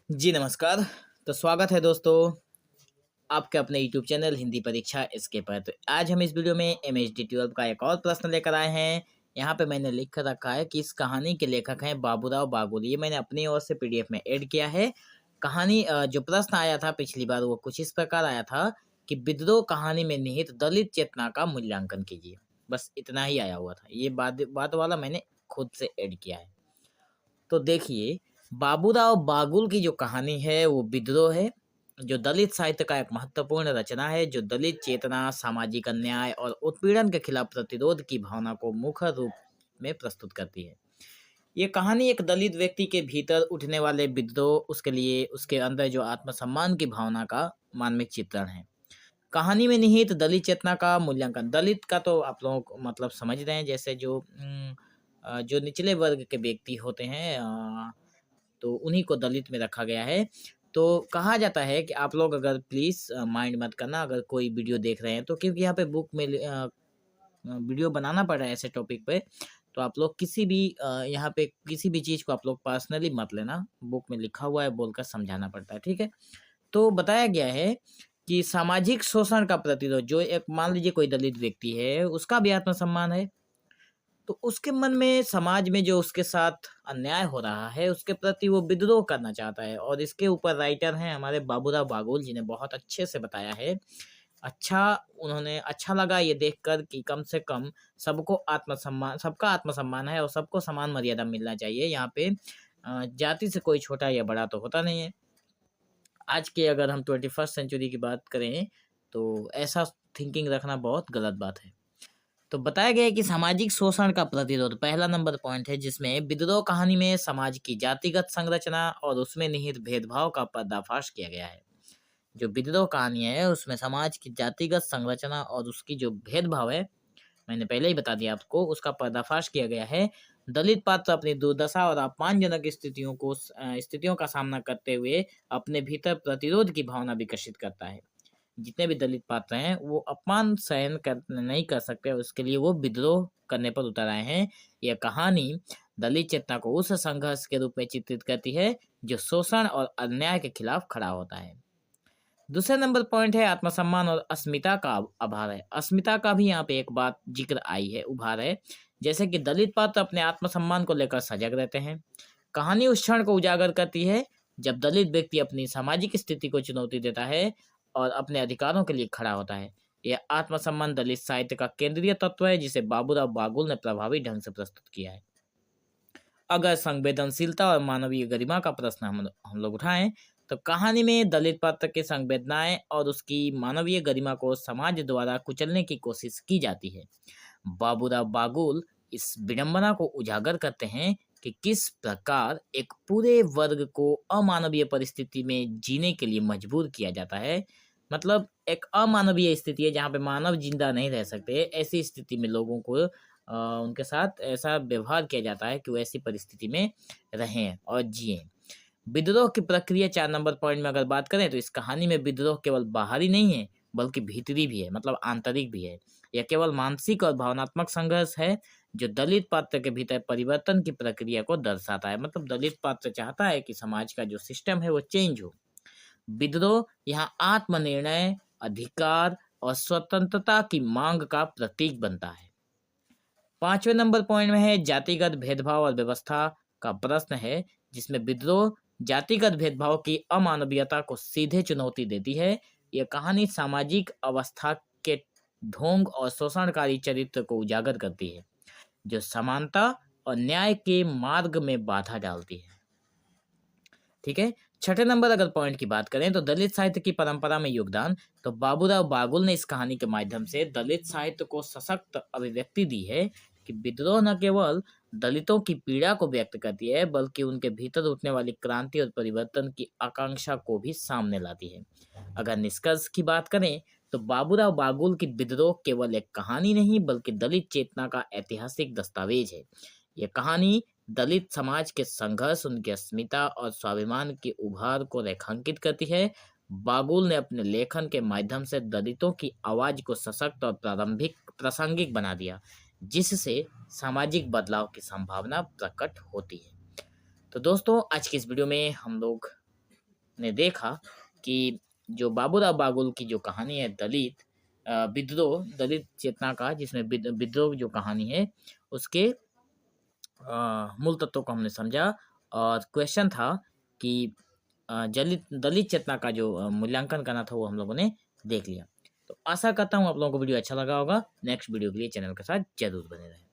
जी नमस्कार। तो स्वागत है दोस्तों आपके अपने यूट्यूब चैनल हिंदी परीक्षा इसके पर। तो आज हम इस वीडियो में एमएचडी 12 का एक और प्रश्न लेकर आए हैं। यहाँ पे मैंने लिख कर रखा है कि इस कहानी के लेखक हैं बाबूराव बागुल। ये मैंने अपनी ओर से पीडीएफ में ऐड किया है। कहानी जो प्रश्न आया था पिछली बार वो कुछ इस प्रकार आया था कि विद्रोह कहानी में निहित दलित चेतना का मूल्यांकन कीजिए। बस इतना ही आया हुआ था। ये बात वाला मैंने खुद से ऐड किया है। तो देखिए, बाबूराव बागुल की जो कहानी है वो विद्रोह है, जो दलित साहित्य का एक महत्वपूर्ण रचना है, जो दलित चेतना, सामाजिक अन्याय और उत्पीड़न के खिलाफ प्रतिरोध की भावना को मुख्य रूप में प्रस्तुत करती है। ये कहानी एक दलित व्यक्ति के भीतर उठने वाले विद्रोह, उसके लिए उसके अंदर जो आत्मसम्मान की भावना का मानविक चित्रण है। कहानी में निहित दलित चेतना का मूल्यांकन। दलित का तो आप लोग मतलब समझ रहे हैं, जैसे जो निचले वर्ग के व्यक्ति होते हैं, तो उन्हीं को दलित में रखा गया है। तो कहा जाता है कि आप लोग अगर प्लीज़ माइंड मत करना अगर कोई वीडियो देख रहे हैं तो, क्योंकि यहाँ पे बुक में वीडियो बनाना पड़ रहा है ऐसे टॉपिक पे। तो आप लोग किसी भी यहाँ पे किसी भी चीज़ को आप लोग पर्सनली मत लेना, बुक में लिखा हुआ है बोलकर समझाना पड़ता है, ठीक है। तो बताया गया है कि सामाजिक शोषण का प्रतिरोध, जो एक मान लीजिए कोई दलित व्यक्ति है उसका भी आत्मसम्मान है, तो उसके मन में समाज में जो उसके साथ अन्याय हो रहा है उसके प्रति वो विद्रोह करना चाहता है। और इसके ऊपर राइटर हैं हमारे बाबूराव बागुल जी ने बहुत अच्छे से बताया है। उन्होंने अच्छा लगा ये देखकर कि कम से कम सबका आत्मसम्मान है और सबको समान मर्यादा मिलना चाहिए। यहाँ पे जाति से कोई छोटा या बड़ा तो होता नहीं है। आज के अगर हम 21st सेंचुरी की बात करें तो ऐसा थिंकिंग रखना बहुत गलत बात है। तो बताया गया है कि सामाजिक शोषण का प्रतिरोध पहला नंबर पॉइंट है, जिसमें विद्रोह कहानी में समाज की जातिगत संरचना और उसमें निहित भेदभाव का पर्दाफाश किया गया है। जो विद्रोह कहानी है उसमें समाज की जातिगत संरचना और उसकी जो भेदभाव है, मैंने पहले ही बता दिया आपको, उसका पर्दाफाश किया गया है। दलित पात्र अपनी दुर्दशा और अपमानजनक स्थितियों का सामना करते हुए अपने भीतर प्रतिरोध की भावना विकसित करता है। जितने भी दलित पात्र हैं वो अपमान सहन कर नहीं कर सकते, उसके लिए वो विद्रोह करने पर उतर आए हैं। यह कहानी दलित चेतना को उस संघर्ष के रूप में चित्रित करती है जो शोषण और अन्याय के खिलाफ खड़ा होता है। दूसरा नंबर पॉइंट है आत्मसम्मान और अस्मिता का आभार है। अस्मिता का भी यहाँ पे एक बात जिक्र आई है, उभार है। जैसे कि दलित पात्र अपने आत्मसम्मान को लेकर सजग रहते हैं। कहानी उस क्षण को उजागर करती है जब दलित व्यक्ति अपनी सामाजिक स्थिति को चुनौती देता है और अपने अधिकारों के लिए खड़ा होता है। यह आत्मसम्मान दलित साहित्य का केंद्रीय तत्व है जिसे बाबूराव बागुल ने प्रभावी ढंग से प्रस्तुत किया है। अगर संवेदनशीलता और मानवीय गरिमा का प्रश्न हम लोग उठाएं तो कहानी में दलित पात्र की संवेदनाएं और उसकी मानवीय गरिमा को समाज द्वारा कुचलने की कोशिश की जाती है। बाबूराव बागुल इस विडंबना को उजागर करते हैं कि किस प्रकार एक पूरे वर्ग को अमानवीय परिस्थिति में जीने के लिए मजबूर किया जाता है। मतलब एक अमानवीय स्थिति है जहाँ पे मानव जिंदा नहीं रह सकते। ऐसी स्थिति में लोगों को उनके साथ ऐसा व्यवहार किया जाता है कि वो ऐसी परिस्थिति में रहें और जिएं। विद्रोह की प्रक्रिया 4 नंबर पॉइंट में अगर बात करें तो इस कहानी में विद्रोह केवल बाहरी नहीं है बल्कि भीतरी भी है, मतलब आंतरिक भी है। यह केवल मानसिक और भावनात्मक संघर्ष है जो दलित पात्र के भीतर परिवर्तन की प्रक्रिया को दर्शाता है। मतलब दलित पात्र चाहता है कि समाज का जो सिस्टम है वो चेंज हो। विद्रोह यहाँ आत्मनिर्णय, अधिकार और स्वतंत्रता की मांग का प्रतीक बनता है। 5वें नंबर पॉइंट में है जातिगत भेदभाव और व्यवस्था का प्रश्न है, जिसमें विद्रोह जातिगत भेदभाव की अमानवीयता को सीधे चुनौती देती है। यह कहानी सामाजिक अवस्था के ढोंग और शोषणकारी चरित्र को उजागर करती है जो समानता और न्याय के मार्ग में बाधा डालती है। ठीक है। छठे नंबर अगर पॉइंट की बात करें तो दलित साहित्य की परंपरा में योगदान, तो बाबूराव बागुल ने इस कहानी के माध्यम से दलित साहित्य को सशक्त अभिव्यक्ति दी है कि विद्रोह न केवल दलितों की पीड़ा को व्यक्त करती है बल्कि उनके भीतर उठने वाली क्रांति और परिवर्तन की आकांक्षा को भी सामने लाती है। अगर निष्कर्ष की बात करें तो बाबूराव बागुल की विद्रोह केवल एक कहानी नहीं बल्कि दलित चेतना का ऐतिहासिक दस्तावेज है। यह कहानी दलित समाज के संघर्ष, उनकी अस्मिता और स्वाभिमान के उभार को रेखांकित करती है। बागुल ने अपने लेखन के माध्यम से दलितों की आवाज को सशक्त और प्रासंगिक बना दिया, जिससे सामाजिक बदलाव की संभावना प्रकट होती है। तो दोस्तों आज की इस वीडियो में हम लोग ने देखा कि जो बाबूराव बागुल की जो कहानी है दलित विद्रोह, दलित चेतना का, जिसमें विद्रोह जो कहानी है उसके मूल तत्वों को हमने समझा। और क्वेश्चन था कि दलित चेतना का जो मूल्यांकन करना था वो हम लोगों ने देख लिया। तो आशा करता हूँ आप लोगों को वीडियो अच्छा लगा होगा। नेक्स्ट वीडियो के लिए चैनल के साथ जरूर बने रहें।